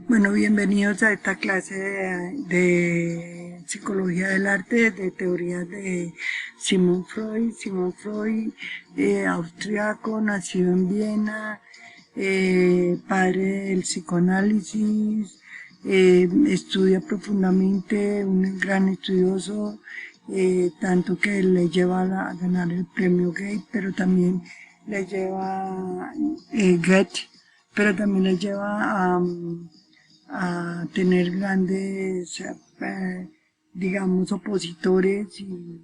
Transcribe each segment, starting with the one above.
Bueno, bienvenidos a esta clase de psicología del arte, de teorías de Sigmund Freud. Sigmund Freud, austriaco, nacido en Viena, padre del psicoanálisis, estudia profundamente, un gran estudioso, tanto que le lleva a ganar el premio Goethe, pero también le lleva Goethe, pero también le lleva a tener grandes, digamos, opositores y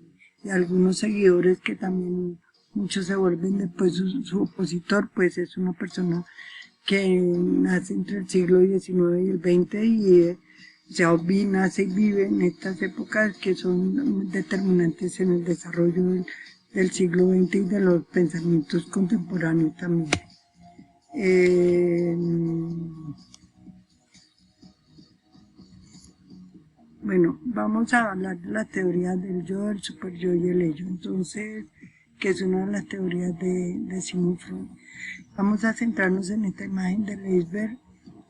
algunos seguidores que también muchos se vuelven después su opositor, pues es una persona que nace entre el siglo XIX y el XX o sea, nace y vive en estas épocas que son determinantes en el desarrollo del siglo XX y de los pensamientos contemporáneos también. Bueno, vamos a hablar de la teoría del yo, el superyo y el ello. Entonces, que es una de las teorías de Sigmund Freud. Vamos a centrarnos en esta imagen del iceberg.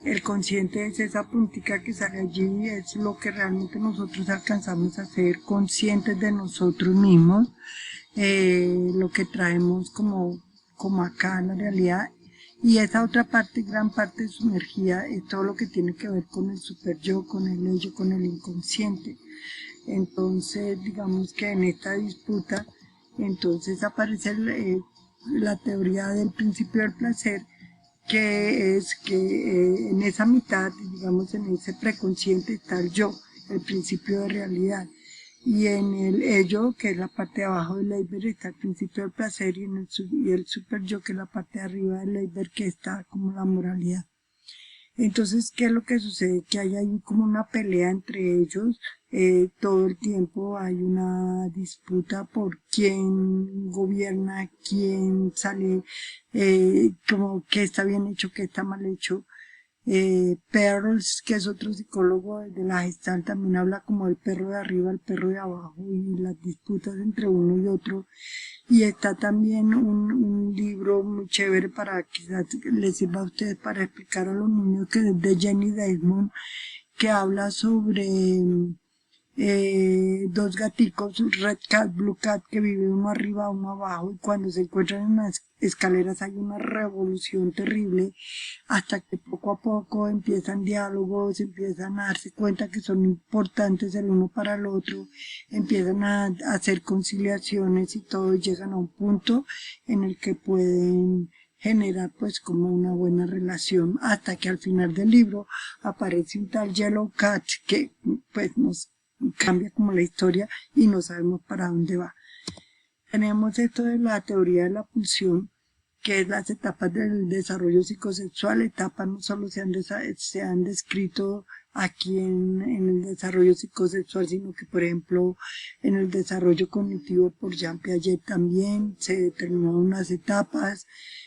El consciente es esa puntica que sale allí, es lo que realmente nosotros alcanzamos a ser conscientes de nosotros mismos, lo que traemos como acá en la realidad. Y esa otra parte, gran parte de su energía, es todo lo que tiene que ver con el super yo, con el ello, con el inconsciente. Entonces, digamos que en esta disputa, entonces aparece la teoría del principio del placer, que es que en esa mitad, digamos, en ese preconsciente está el yo, el principio de realidad. Y en el ello, que es la parte de abajo del iceberg, está el principio del placer y, el super yo, que es la parte de arriba del iceberg, que está como la moralidad. Entonces, ¿qué es lo que sucede? Que hay ahí como una pelea entre ellos, todo el tiempo hay una disputa por quién gobierna, quién sale, como qué está bien hecho, qué está mal hecho. Perls, que es otro psicólogo de la Gestalt, también habla como el perro de arriba, el perro de abajo y las disputas entre uno y otro. Y está también un libro muy chévere para quizás les sirva a ustedes para explicar a los niños, que es de Jenny Desmond, que habla sobre dos gaticos, Red Cat, Blue Cat, que vive uno arriba, uno abajo, y cuando se encuentran en las escaleras hay una revolución terrible, hasta que poco a poco empiezan diálogos, empiezan a darse cuenta que son importantes el uno para el otro, empiezan a hacer conciliaciones y todo, y llegan a un punto en el que pueden generar pues como una buena relación, hasta que al final del libro aparece un tal Yellow Cat que pues nos cambia como la historia y no sabemos para dónde va. Tenemos esto de la teoría de la pulsión, que es las etapas del desarrollo psicosexual. Etapas no solo se han descrito aquí en el desarrollo psicosexual, sino que, por ejemplo, en el desarrollo cognitivo por Jean Piaget también se determinaron unas etapas.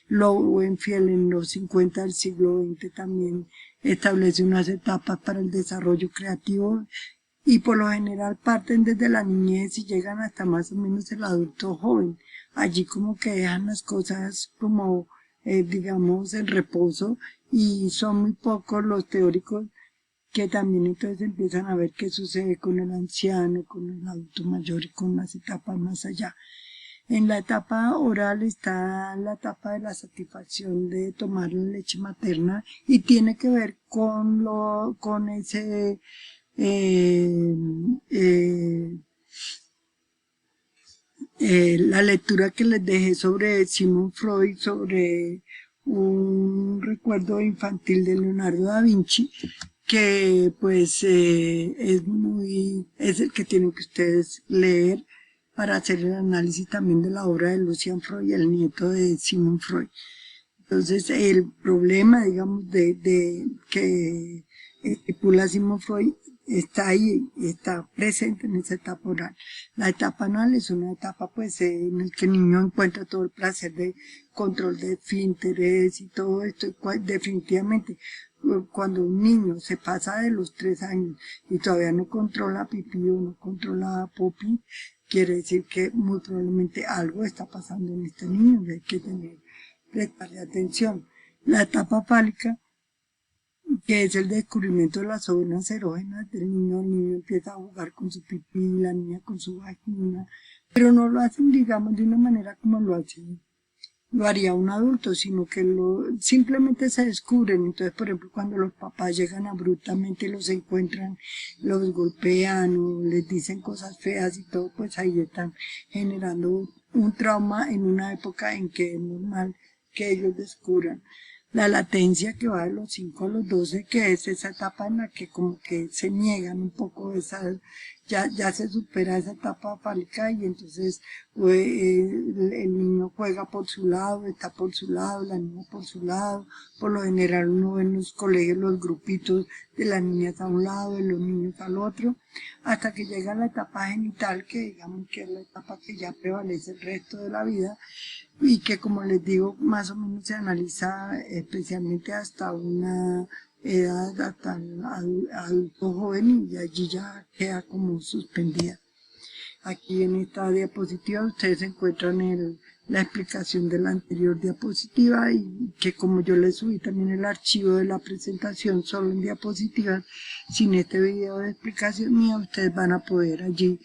Lowenfield en los 50 del siglo XX también establece unas etapas para el desarrollo creativo, y por lo general parten desde la niñez y llegan hasta más o menos el adulto joven. Allí como que dejan las cosas como, digamos, en reposo, y son muy pocos los teóricos que también entonces empiezan a ver qué sucede con el anciano, con el adulto mayor y con las etapas más allá. En la etapa oral está la etapa de la satisfacción de tomar la leche materna, y tiene que ver con ese eh, eh, la lectura que les dejé sobre Sigmund Freud, sobre un recuerdo infantil de Leonardo da Vinci, que pues es el que tienen que ustedes leer para hacer el análisis también de la obra de Lucian Freud, el nieto de Sigmund Freud. Entonces, el problema, digamos, de que estipula Sigmund Freud está ahí, está presente en esa etapa oral. La etapa anal es una etapa, pues, en la que el niño encuentra todo el placer de control de esfínteres y todo esto. Definitivamente, cuando un niño se pasa de los 3 años y todavía no controla pipí o no controla popí, quiere decir que muy probablemente algo está pasando en este niño y hay que prestarle atención. La etapa fálica que es el descubrimiento de las zonas erógenas del niño. El niño empieza a jugar con su pipí, la niña con su vagina, pero no lo hacen, digamos, de una manera como lo haría un adulto, sino que simplemente se descubren. Entonces, por ejemplo, cuando los papás llegan abruptamente, los encuentran, los golpean o les dicen cosas feas y todo, pues ahí están generando un trauma en una época en que es normal que ellos descubran la latencia, que va de los 5 a los 12, que es esa etapa en la que como que se niegan un poco ya se supera esa etapa fálica, y entonces el niño juega por su lado, está por su lado, la niña por su lado. Por lo general uno ve en los colegios los grupitos de las niñas a un lado, de los niños al otro, hasta que llega la etapa genital, que digamos que es la etapa que ya prevalece el resto de la vida, y que, como les digo, más o menos se analiza especialmente hasta una edad, hasta el adulto joven, y allí ya queda como suspendida. Aquí en esta diapositiva ustedes encuentran la explicación de la anterior diapositiva, y que como yo les subí también el archivo de la presentación solo en diapositivas, sin este video de explicación mía, ustedes van a poder allí,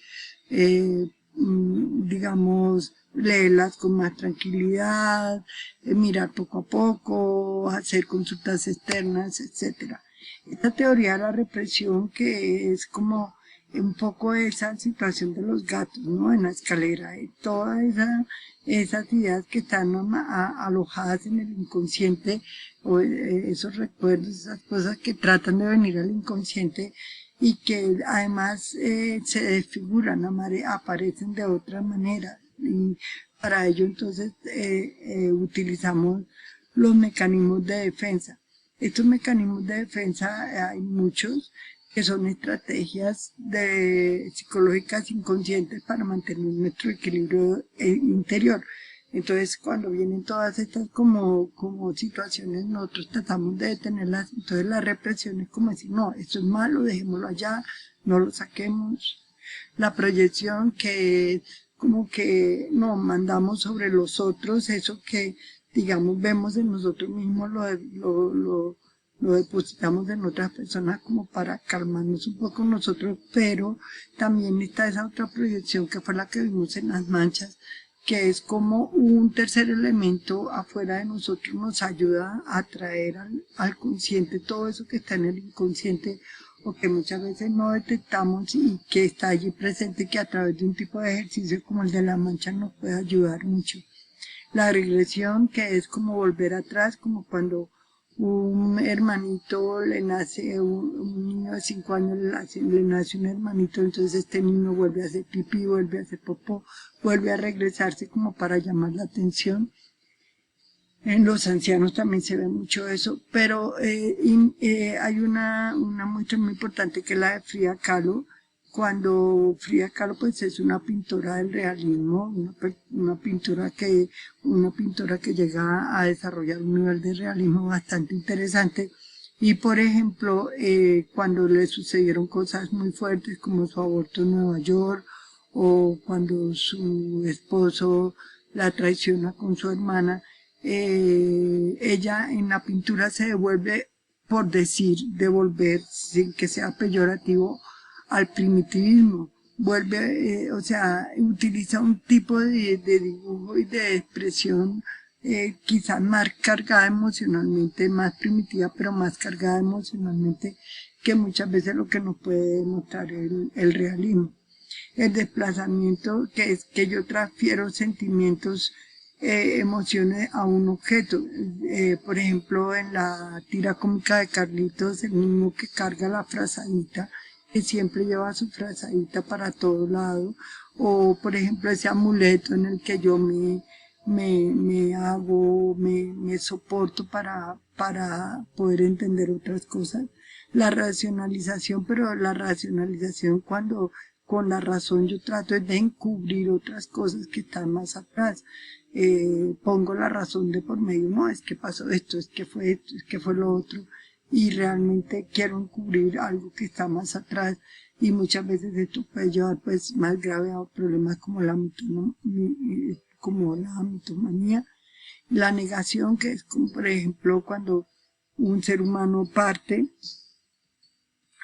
digamos, leerlas con más tranquilidad, mirar poco a poco, hacer consultas externas, etcétera. Esta teoría de la represión, que es como un poco esa situación de los gatos, ¿no? En la escalera, todas esas ideas que están alojadas en el inconsciente, o esos recuerdos, esas cosas que tratan de venir al inconsciente y que además se desfiguran, aparecen de otra manera. Y para ello entonces utilizamos los mecanismos de defensa. Estos mecanismos de defensa hay muchos, que son estrategias psicológicas inconscientes para mantener nuestro equilibrio interior. Entonces, cuando vienen todas estas como situaciones, nosotros tratamos de detenerlas. Entonces, la represión es como decir, no, esto es malo, dejémoslo allá, no lo saquemos. La proyección, que es como que nos mandamos sobre los otros, eso que, digamos, vemos en nosotros mismos, lo depositamos en otras personas como para calmarnos un poco nosotros. Pero también está esa otra proyección que fue la que vimos en las manchas, que es como un tercer elemento afuera de nosotros nos ayuda a traer al consciente todo eso que está en el inconsciente, o que muchas veces no detectamos y que está allí presente, que a través de un tipo de ejercicio como el de la mancha nos puede ayudar mucho. La regresión, que es como volver atrás, como cuando un hermanito le nace, un niño de 5 años le nace un hermanito, entonces este niño vuelve a hacer pipí, vuelve a hacer popó, vuelve a regresarse como para llamar la atención. En los ancianos también se ve mucho eso, pero hay una muestra muy importante, que es la de Frida Kahlo. Cuando Frida Kahlo pues es una pintora del realismo, una pintora que llega a desarrollar un nivel de realismo bastante interesante. Y por ejemplo, cuando le sucedieron cosas muy fuertes como su aborto en Nueva York, o cuando su esposo la traiciona con su hermana, ella en la pintura se devuelve, por devolver, sin que sea peyorativo, al primitivismo. Vuelve, o sea, utiliza un tipo de dibujo y de expresión quizás más cargada emocionalmente, más primitiva, pero más cargada emocionalmente, que muchas veces lo que nos puede mostrar el realismo. El desplazamiento, que es que yo transfiero sentimientos, emociones a un objeto. Por ejemplo, en la tira cómica de Carlitos, el niño que carga la frazadita, que siempre lleva su frazadita para todo lado, o por ejemplo ese amuleto en el que yo me soporto para poder entender otras cosas. La racionalización, pero la racionalización cuando con la razón yo trato de encubrir otras cosas que están más atrás. Pongo la razón de por medio, no, es que pasó esto, es que fue esto, es que fue lo otro, y realmente quiero encubrir algo que está más atrás, y muchas veces esto puede llevar pues más grave a problemas como la mitomanía. La negación, que es como por ejemplo cuando un ser humano parte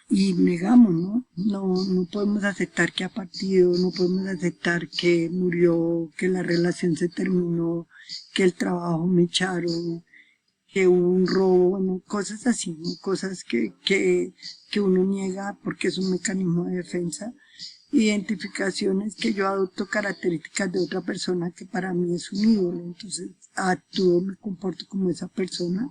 y negamos, ¿no? No podemos aceptar que ha partido, no podemos aceptar que murió, que la relación se terminó, que el trabajo me echaron, que hubo un robo, bueno, cosas así, ¿no? Cosas que uno niega porque es un mecanismo de defensa. Identificaciones que yo adopto características de otra persona que para mí es un ídolo, entonces actúo, me comporto como esa persona.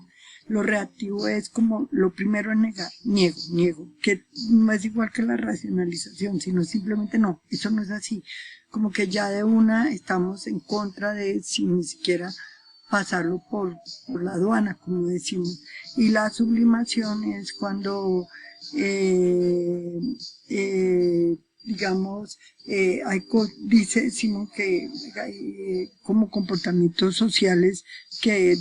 Lo reactivo es como, lo primero es negar, niego, que no es igual que la racionalización, sino simplemente no, eso no es así. Como que ya de una estamos en contra de, sin ni siquiera pasarlo por la aduana, como decimos. Y la sublimación es cuando, digamos, dice Simón que hay como comportamientos sociales que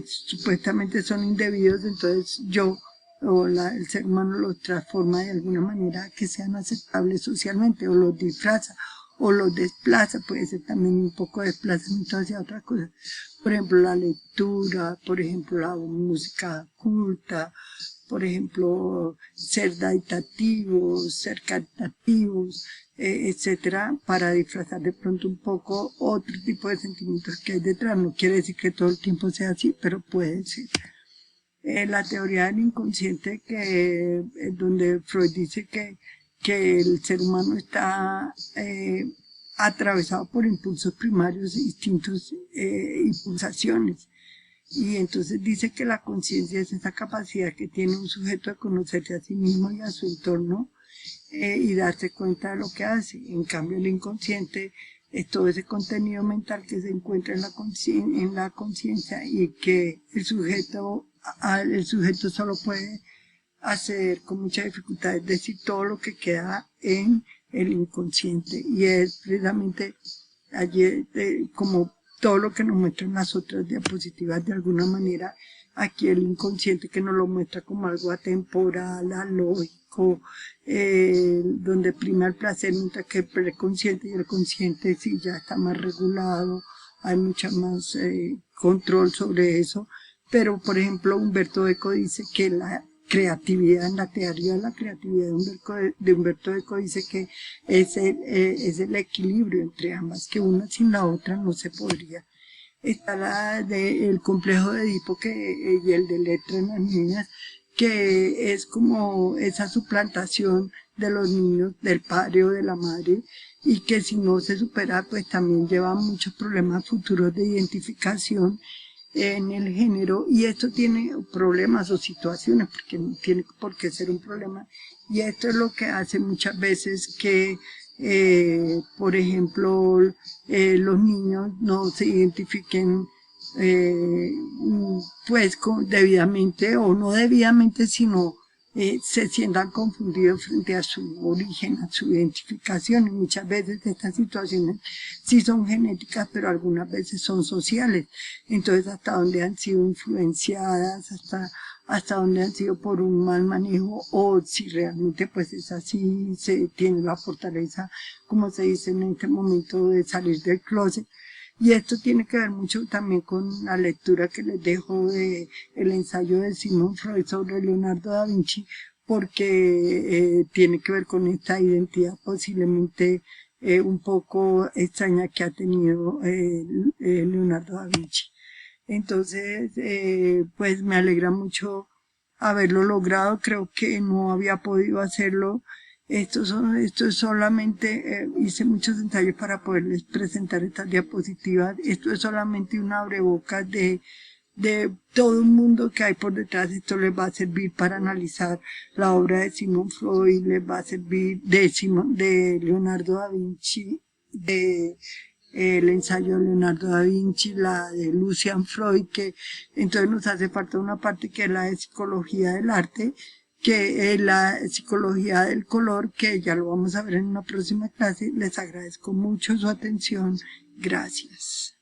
supuestamente son indebidos, entonces yo o el ser humano los transforma de alguna manera que sean aceptables socialmente, o los disfraza, o los desplaza, puede ser también un poco de desplazamiento hacia otra cosa. Por ejemplo, la lectura, por ejemplo, la música culta, por ejemplo, ser daditativos, ser caritativos, etcétera, para disfrazar de pronto un poco otro tipo de sentimientos que hay detrás. No quiere decir que todo el tiempo sea así, pero puede ser. La teoría del inconsciente, donde Freud dice que el ser humano está atravesado por impulsos primarios, distintos impulsaciones. Y entonces dice que la conciencia es esa capacidad que tiene un sujeto de conocerse a sí mismo y a su entorno y darse cuenta de lo que hace. En cambio, el inconsciente es todo ese contenido mental que se encuentra en la conciencia y que el sujeto solo puede hacer con mucha dificultad, es decir, todo lo que queda en el inconsciente. Y es precisamente allí como todo lo que nos muestran las otras diapositivas de alguna manera, aquí el inconsciente que nos lo muestra como algo atemporal, alógico, donde prima el placer, mientras que el preconsciente y el consciente sí ya está más regulado, hay mucha más control sobre eso. Pero, por ejemplo, Humberto Eco dice que la creatividad, en la teoría de la creatividad de Humberto Eco dice que es el equilibrio entre ambas, que una sin la otra no se podría. Está el complejo de Edipo y el de Electra en las niñas, que es como esa suplantación de los niños, del padre o de la madre, y que si no se supera, pues también lleva muchos problemas futuros de identificación en el género, y esto tiene problemas o situaciones, porque no tiene por qué ser un problema, y esto es lo que hace muchas veces que, por ejemplo, los niños no se identifiquen pues debidamente, o no debidamente, sino se sientan confundidos frente a su origen, a su identificación, y muchas veces estas situaciones sí son genéticas, pero algunas veces son sociales. Entonces, hasta donde han sido influenciadas, hasta donde han sido por un mal manejo, o si realmente pues es así, se tiene la fortaleza, como se dice en este momento, de salir del closet. Y esto tiene que ver mucho también con la lectura que les dejo de el ensayo de Sigmund Freud sobre Leonardo da Vinci, porque tiene que ver con esta identidad posiblemente un poco extraña que ha tenido Leonardo da Vinci. Entonces, pues me alegra mucho haberlo logrado. Creo que no había podido hacerlo. Esto es solamente, hice muchos ensayos para poderles presentar estas diapositivas. Esto es solamente un abrebocas de todo un mundo que hay por detrás. Esto les va a servir para analizar la obra de Sigmund Freud, les va a servir de Leonardo da Vinci, el ensayo de Leonardo da Vinci, la de Lucian Freud, que entonces nos hace falta una parte que es la de psicología del arte, que es la psicología del color, que ya lo vamos a ver en una próxima clase. Les agradezco mucho su atención. Gracias.